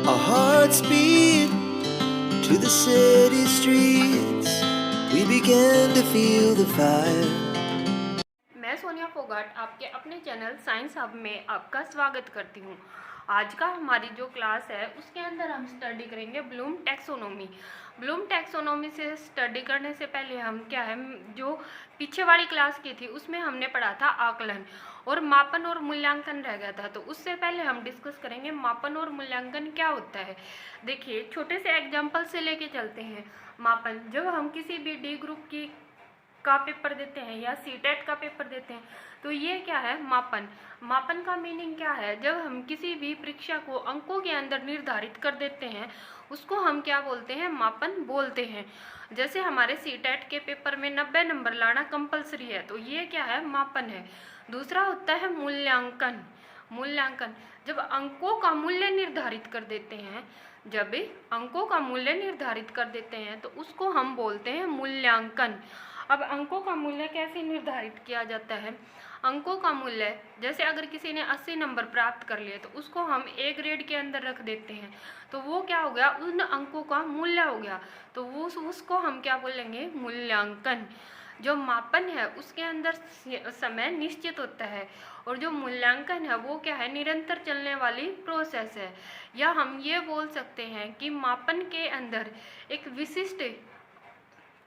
Our hearts beat to the city streets. We began to feel the fire. मैं सोनिया फोगाट आपके अपने channel science hub में आपका स्वागत करती हूँ। आज का हमारी जो क्लास है उसके अंदर हम स्टडी करेंगे ब्लूम टैक्सोनॉमी। ब्लूम टैक्सोनॉमी से स्टडी करने से पहले हम क्या है, जो पीछे वाली क्लास की थी उसमें हमने पढ़ा था आकलन और मापन और मूल्यांकन रह गया था। तो उससे पहले हम डिस्कस करेंगे मापन और मूल्यांकन क्या होता है। देखिए, छोटे से एग्जाम्पल से लेके चलते हैं। मापन, जब हम किसी भी डी ग्रुप का पेपर देते हैं या सीटेट का पेपर देते हैं तो ये क्या है, मापन। मापन का मीनिंग क्या है, जब हम किसी भी परीक्षा को अंकों के अंदर निर्धारित कर देते हैं उसको हम क्या बोलते हैं, मापन बोलते हैं। जैसे हमारे सीटेट के पेपर में 90 नंबर लाना कंपलसरी है, तो ये क्या है, मापन है। दूसरा होता है मूल्यांकन। मूल्यांकन, जब अंकों का मूल्य निर्धारित कर देते हैं, जब अंकों का मूल्य निर्धारित कर देते हैं तो उसको हम बोलते हैं मूल्यांकन। अब अंकों का मूल्य कैसे निर्धारित किया जाता है। अंकों का मूल्य, जैसे अगर किसी ने 80 नंबर प्राप्त कर लिए तो उसको हम ए ग्रेड के अंदर रख देते हैं, तो वो क्या हो गया, उन अंकों का मूल्य हो गया, तो वो उसको हम क्या बोलेंगे, मूल्यांकन। जो मापन है उसके अंदर समय निश्चित होता है और जो मूल्यांकन है वो क्या है, निरंतर चलने वाली प्रोसेस है। या हम ये बोल सकते हैं कि मापन के अंदर एक विशिष्ट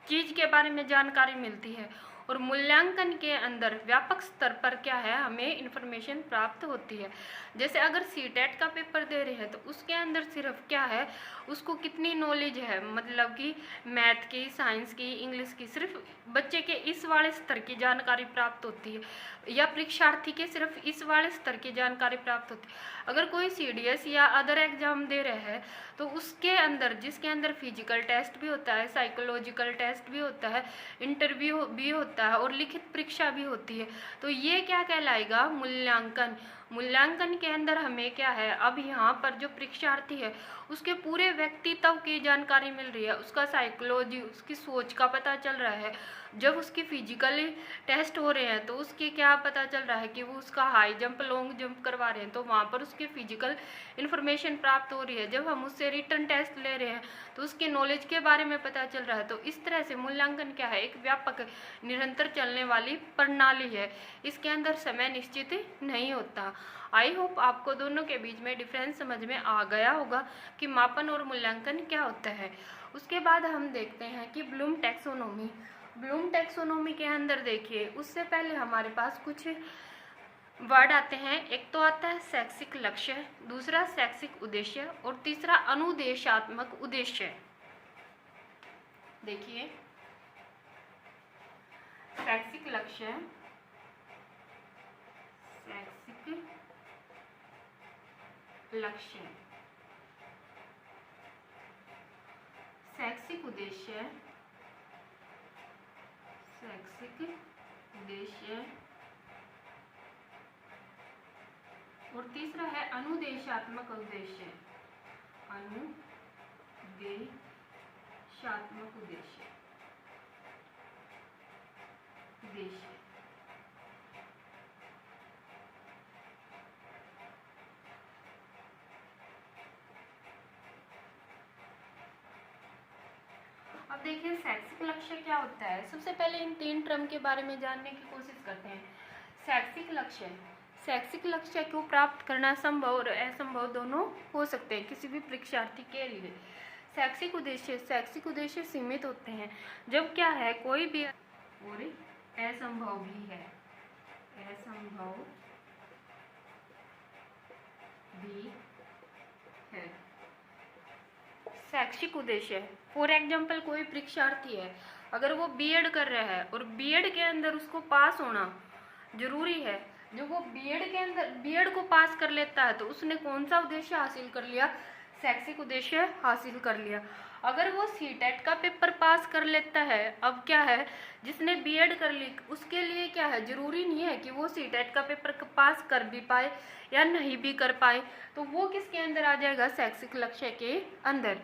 चीज़ के बारे में जानकारी मिलती है और मूल्यांकन के अंदर व्यापक स्तर पर क्या है, हमें इन्फॉर्मेशन प्राप्त होती है। जैसे अगर सीटेट का पेपर दे रहे हैं तो उसके अंदर सिर्फ क्या है, उसको कितनी नॉलेज है, मतलब कि मैथ की, साइंस की, इंग्लिश की, सिर्फ बच्चे के इस वाले स्तर की जानकारी प्राप्त होती है या परीक्षार्थी के सिर्फ इस वाले स्तर की जानकारी प्राप्त होती है। अगर कोई सीडीएस या अदर एग्जाम दे रहे हैं तो उसके अंदर, जिसके अंदर फिजिकल टेस्ट भी होता है, साइकोलॉजिकल टेस्ट भी होता है, इंटरव्यू भी होता है और लिखित परीक्षा भी होती है, तो ये क्या कहलाएगा, मूल्यांकन। मूल्यांकन के अंदर हमें क्या है, अब यहाँ पर जो परीक्षार्थी है उसके पूरे व्यक्तित्व की जानकारी मिल रही है, उसका साइकोलॉजी, उसकी सोच का पता चल रहा है। जब उसकी फिजिकली टेस्ट हो रहे हैं तो उसके क्या पता चल रहा है कि वो उसका हाई जंप, लॉन्ग जंप करवा रहे हैं, तो वहाँ पर उसकी फिजिकल इन्फॉर्मेशन प्राप्त हो रही है। जब हम उससे रिटर्न टेस्ट ले रहे हैं तो उसके नॉलेज के बारे में पता चल रहा है। तो इस तरह से मूल्यांकन क्या है, एक व्यापक निरंतर चलने वाली प्रणाली है। इसके अंदर समय निश्चित नहीं होता। आई होप आपको दोनों के बीच में डिफरेंस समझ में आ गया होगा कि मापन और मूल्यांकन क्या होता है। उसके बाद हम देखते हैं कि ब्लूम टैक्सोनॉमी। ब्लूम टैक्सोनॉमी के अंदर देखिए, उससे पहले हमारे पास कुछ वर्ड आते हैं। एक तो आता है शैक्षिक लक्ष्य, दूसरा शैक्षिक उद्देश्य और तीसरा अनुदेशात्मक उद्देश्य। देखिए, शैक्षिक लक्ष्य, शैक्षिक लक्ष्य, शैक्षिक उद्देश्य, शैक्षिक उद्देश्य और तीसरा है अनुदेशात्मक उद्देश्य, अनुदेशात्मक उद्देश्य। अब देखिए, शैक्षिक लक्ष्य क्या होता है। सबसे पहले इन तीन टर्म के बारे में जानने की कोशिश करते हैं। शैक्षिक लक्ष्य, शैक्षिक लक्ष्य को प्राप्त करना संभव और असंभव दोनों हो सकते हैं किसी भी परीक्षार्थी के लिए। शैक्षिक उद्देश्य, शैक्षिक उद्देश्य सीमित होते हैं जब क्या है, कोई भी और असंभव भी है, असंभव भी है। शैक्षिक उद्देश्य, फॉर एग्जाम्पल कोई परीक्षार्थी है, अगर वो बीएड कर रहा है और बीएड के अंदर उसको पास होना जरूरी है, जो वो बीएड के अंदर बीएड को पास कर लेता है तो उसने कौन सा उद्देश्य हासिल कर लिया, शैक्षिक उद्देश्य हासिल कर लिया। अगर वो सीटेट का पेपर पास कर लेता है, अब क्या है, जिसने बीएड कर ली उसके लिए क्या है, जरूरी नहीं है कि वो सीटेट का पेपर पास कर भी पाए या नहीं भी कर पाए, तो वो किसके अंदर आ जाएगा, शैक्षिक लक्ष्य के अंदर।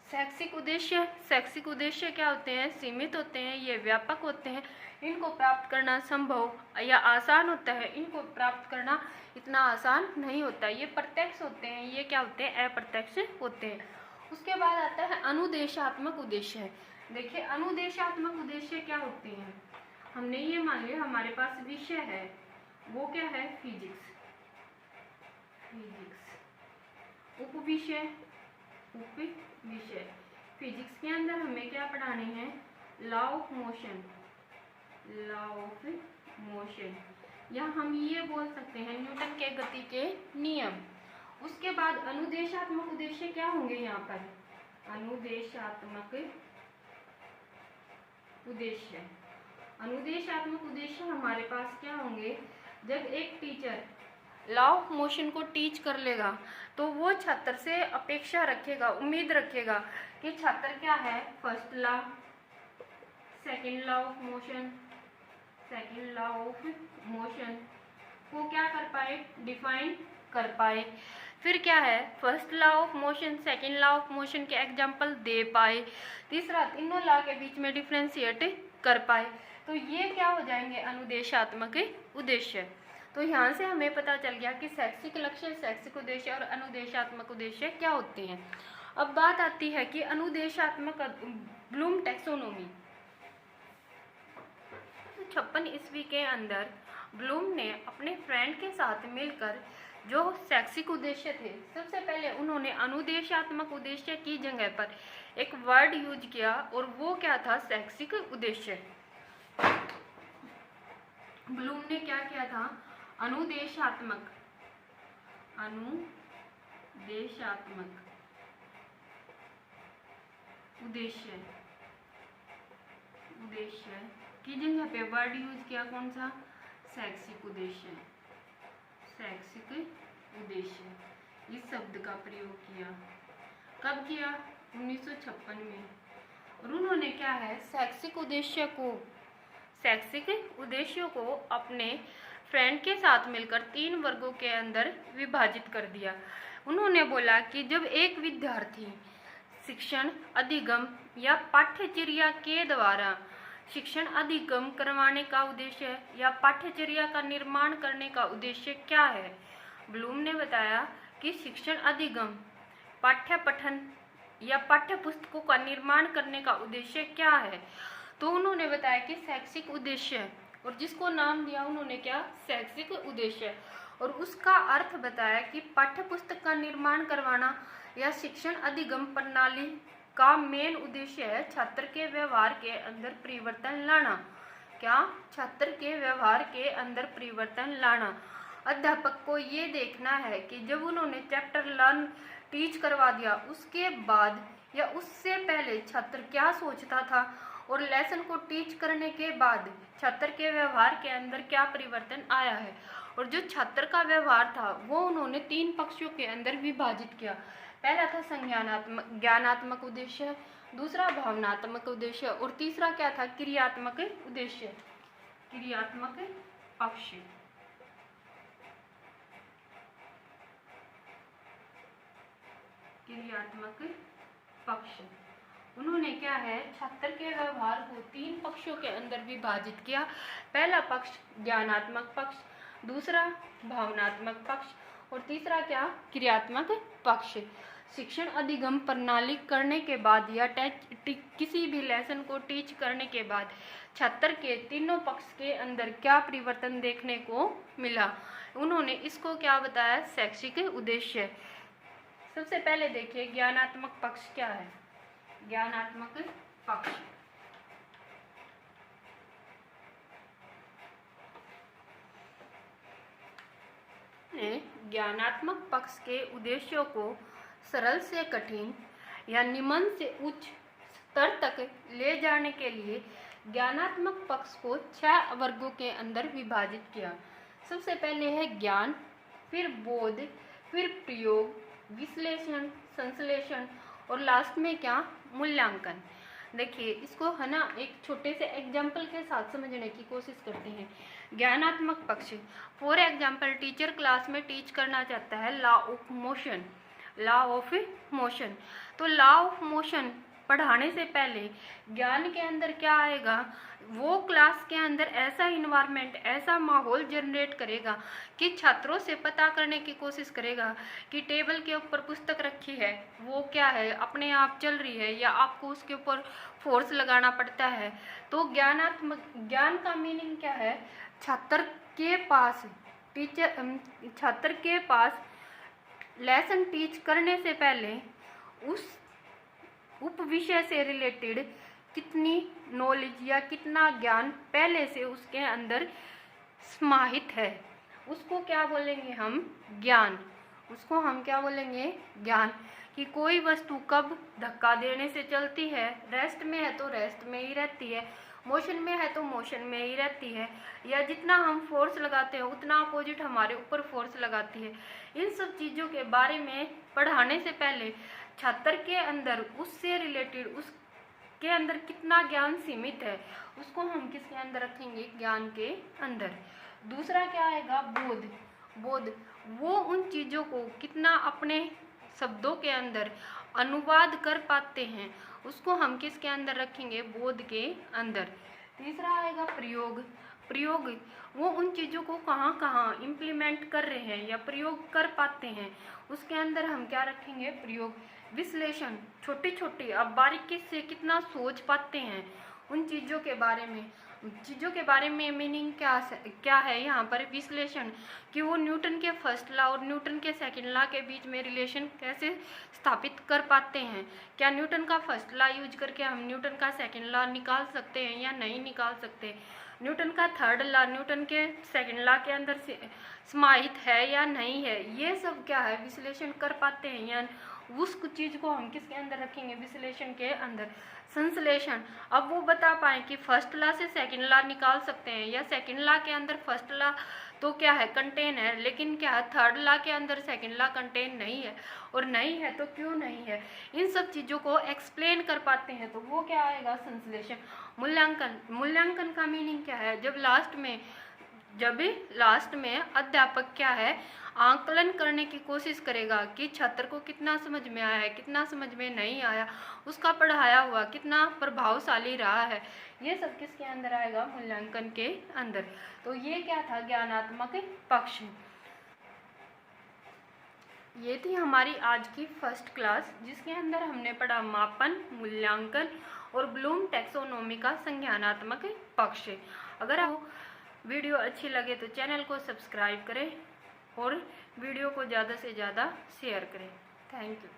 शैक्षिक उद्देश्य, शैक्षिक उद्देश्य क्या होते हैं, सीमित होते हैं, ये व्यापक होते हैं, इनको प्राप्त करना संभव या आसान होता है, इनको प्राप्त करना इतना आसान नहीं होता। ये प्रत्यक्ष होते हैं, ये क्या होते हैं, अप्रत्यक्ष होते हैं। उसके बाद आता है अनुदेशात्मक उद्देश्य। देखिए अनुदेशात्मक उद्देश्य क्या होते हैं। हमने ये मान लिया हमारे पास विषय है, वो क्या है, फिजिक्स। उपविषय फिजिक्स के अंदर हमें क्या पढ़ाने हैं, लॉ ऑफ मोशन, या हम ये बोल सकते हैं न्यूटन के गति के नियम। उसके बाद अनुदेशात्मक उद्देश्य क्या होंगे यहाँ पर, अनुदेशात्मक उद्देश्य हमारे पास क्या होंगे, जब एक टीचर लॉ ऑफ मोशन को टीच कर लेगा तो वो छात्र से अपेक्षा रखेगा, उम्मीद रखेगा कि छात्र क्या है, first law, second law of motion को क्या कर पाए, डिफाइन कर पाए। फिर क्या है, first law of motion, second law of motion के एग्जाम्पल दे पाए। तीसरा, तीनों लॉ के बीच में डिफ्रेंशिएट कर पाए। तो ये क्या हो जाएंगे, अनुदेशात्मक उद्देश्य। तो यहाँ से हमें पता चल गया कि शैक्षिक लक्ष्य, शैक्षिक उद्देश्य और अनुदेशात्मक उद्देश्य क्या होते हैं। अब बात आती है कि अनुदेशात्मक ब्लूम टैक्सोनॉमी। 56 ईस्वी के अंदर ब्लूम ने अपने फ्रेंड के साथ मिलकर जो शैक्षिक उद्देश्य थे, सबसे पहले उन्होंने अनुदेशात्मक उद्देश्य की जगह पर एक वर्ड यूज किया और वो क्या था, शैक्षिक उद्देश्य। ब्लूम ने क्या किया था, अनुदेशात्मक उद्देश्य की जगह पे वर्ड यूज किया, कौन सा, शैक्षिक उद्देश्य। इस शब्द का प्रयोग किया, कब किया, 1956 में। और उन्होंने क्या है, शैक्षिक उद्देश्यों को अपने फ्रेंड के साथ मिलकर 3 वर्गों के अंदर विभाजित कर दिया। उन्होंने बोला कि जब एक विद्यार्थी शिक्षण अधिगम या पाठ्यचर्या के द्वारा शिक्षण अधिगम करवाने का उद्देश्य या पाठ्यचर्या का निर्माण करने का उद्देश्य क्या है। ब्लूम ने बताया कि शिक्षण अधिगम, पाठ्य पठन या पाठ्य पुस्तकों का निर्माण करने का उद्देश्य क्या है। तो उन्होंने बताया कि शैक्षिक उद्देश्य, और जिसको नाम दिया उन्होंने क्या, शैक्षिक उद्देश्य। और उसका अर्थ बताया कि पाठ्य पुस्तक का निर्माण करवाना या शिक्षण अधिगम प्रणाली का मेन उद्देश्य है छात्र के व्यवहार के अंदर परिवर्तन लाना। क्या, छात्र के व्यवहार के अंदर परिवर्तन लाना। अध्यापक को ये देखना है कि जब उन्होंने चैप्टर लर्न टीच करवा दिया, उसके बाद या उससे पहले छात्र क्या सोचता था, और लेसन को टीच करने के बाद छात्र के व्यवहार के अंदर क्या परिवर्तन आया है। और जो छात्र का व्यवहार था वो उन्होंने 3 पक्षों के अंदर विभाजित किया। पहला था ज्ञानात्मक उद्देश्य, दूसरा भावनात्मक उद्देश्य, और तीसरा क्या था, क्रियात्मक उद्देश्य, क्रियात्मक पक्ष। उन्होंने क्या है, छात्र के व्यवहार को 3 पक्षों के अंदर विभाजित किया। पहला पक्ष ज्ञानात्मक पक्ष, दूसरा भावनात्मक पक्ष, और तीसरा क्या, क्रियात्मक पक्ष। शिक्षण अधिगम प्रणाली करने के बाद या किसी भी लेसन को टीच करने के बाद छात्र के तीनों पक्ष के अंदर क्या परिवर्तन देखने को मिला, उन्होंने इसको क्या बताया, शैक्षिक उद्देश्य। सबसे पहले देखिए ज्ञानात्मक पक्ष क्या है। ज्ञानात्मक पक्ष, ज्ञानात्मक पक्ष के उद्देश्यों को सरल से कठिन या निम्न से उच्च स्तर तक ले जाने के लिए ज्ञानात्मक पक्ष को 6 वर्गों के अंदर विभाजित किया। सबसे पहले है ज्ञान, फिर बोध, फिर प्रयोग, विश्लेषण, संश्लेषण, और लास्ट में क्या, मूल्यांकन। देखिए इसको है ना एक छोटे से एग्जाम्पल के साथ समझने की कोशिश करते हैं। ज्ञानात्मक पक्ष, फॉर एग्जाम्पल टीचर क्लास में टीच करना चाहता है लॉ ऑफ मोशन। तो लॉ ऑफ मोशन पढ़ाने से पहले ज्ञान के अंदर क्या आएगा, वो क्लास के अंदर ऐसा इन्वायरमेंट, ऐसा माहौल जनरेट करेगा कि छात्रों से पता करने की कोशिश करेगा कि टेबल के ऊपर पुस्तक रखी है वो क्या है, अपने आप चल रही है या आपको उसके ऊपर फोर्स लगाना पड़ता है। तो ज्ञान का मीनिंग क्या है, छात्र के पास लेसन टीच करने से पहले उस उप विषय से रिलेटेड कितनी नॉलेज या कितना ज्ञान पहले से उसके अंदर समाहित है, उसको क्या बोलेंगे हम, ज्ञान। उसको हम क्या बोलेंगे, ज्ञान। कि कोई वस्तु कब धक्का देने से चलती है, रेस्ट में है तो रेस्ट में ही रहती है, मोशन में है तो मोशन में ही रहती है, या जितना हम फोर्स लगाते हैं उतना अपोजिट हमारे ऊपर फोर्स लगाती है। इन सब चीज़ों के बारे में पढ़ाने से पहले छात्र के अंदर उससे रिलेटेड, उसके अंदर कितना ज्ञान सीमित है, उसको हम किसके अंदर रखेंगे, ज्ञान के अंदर। दूसरा क्या आएगा, बोध। वो उन चीज़ों को कितना अपने शब्दों के अंदर अनुवाद कर पाते हैं, उसको हम किसके अंदर रखेंगे, बोध के अंदर। तीसरा आएगा प्रयोग। वो उन चीज़ों को कहाँ कहाँ इम्प्लीमेंट कर रहे हैं या प्रयोग कर पाते हैं, उसके अंदर हम क्या रखेंगे, प्रयोग। विश्लेषण, छोटी छोटी अब बारीकी से कितना सोच पाते हैं उन चीज़ों के बारे में मीनिंग क्या है यहाँ पर, विश्लेषण। कि वो न्यूटन के फर्स्ट लॉ और न्यूटन के सेकंड लॉ के बीच में रिलेशन कैसे स्थापित कर पाते हैं, क्या न्यूटन का फर्स्ट लॉ यूज करके हम न्यूटन का सेकंड लॉ निकाल सकते हैं या नहीं निकाल सकते, न्यूटन का थर्ड लॉ न्यूटन के सेकंड लॉ के अंदर समाहित है या नहीं है, ये सब क्या है, विश्लेषण कर पाते हैं या उस चीज़ को हम किसके अंदर रखेंगे, विश्लेषण के अंदर। संश्लेषण, अब वो बता पाएँ कि फर्स्ट लॉ से सेकंड लॉ निकाल सकते हैं या सेकंड लॉ के अंदर फर्स्ट लॉ तो क्या है, कंटेन है, लेकिन क्या है थर्ड लॉ के अंदर सेकंड लॉ कंटेन नहीं है, और नहीं है तो क्यों नहीं है, इन सब चीज़ों को एक्सप्लेन कर पाते हैं, तो वो क्या आएगा, संश्लेषण। मूल्यांकन का मीनिंग क्या है, जब लास्ट में अध्यापक क्या है, आकलन करने की कोशिश करेगा कि छात्र को कितना समझ में आया है, कितना समझ में नहीं आया, उसका पढ़ाया हुआ कितना प्रभावशाली रहा है, ये सब किसके अंदर आएगा, मूल्यांकन के अंदर। तो ये क्या था, ज्ञानात्मक पक्ष। ये थी हमारी आज की फर्स्ट क्लास, जिसके अंदर हमने पढ़ा मापन, मूल्यांकन और ब्लूम टैक्सोनॉमी का संज्ञानात्मक पक्ष। अगर आपको वीडियो अच्छी लगे तो चैनल को सब्सक्राइब करें और वीडियो को ज़्यादा से ज़्यादा शेयर करें। Thank you.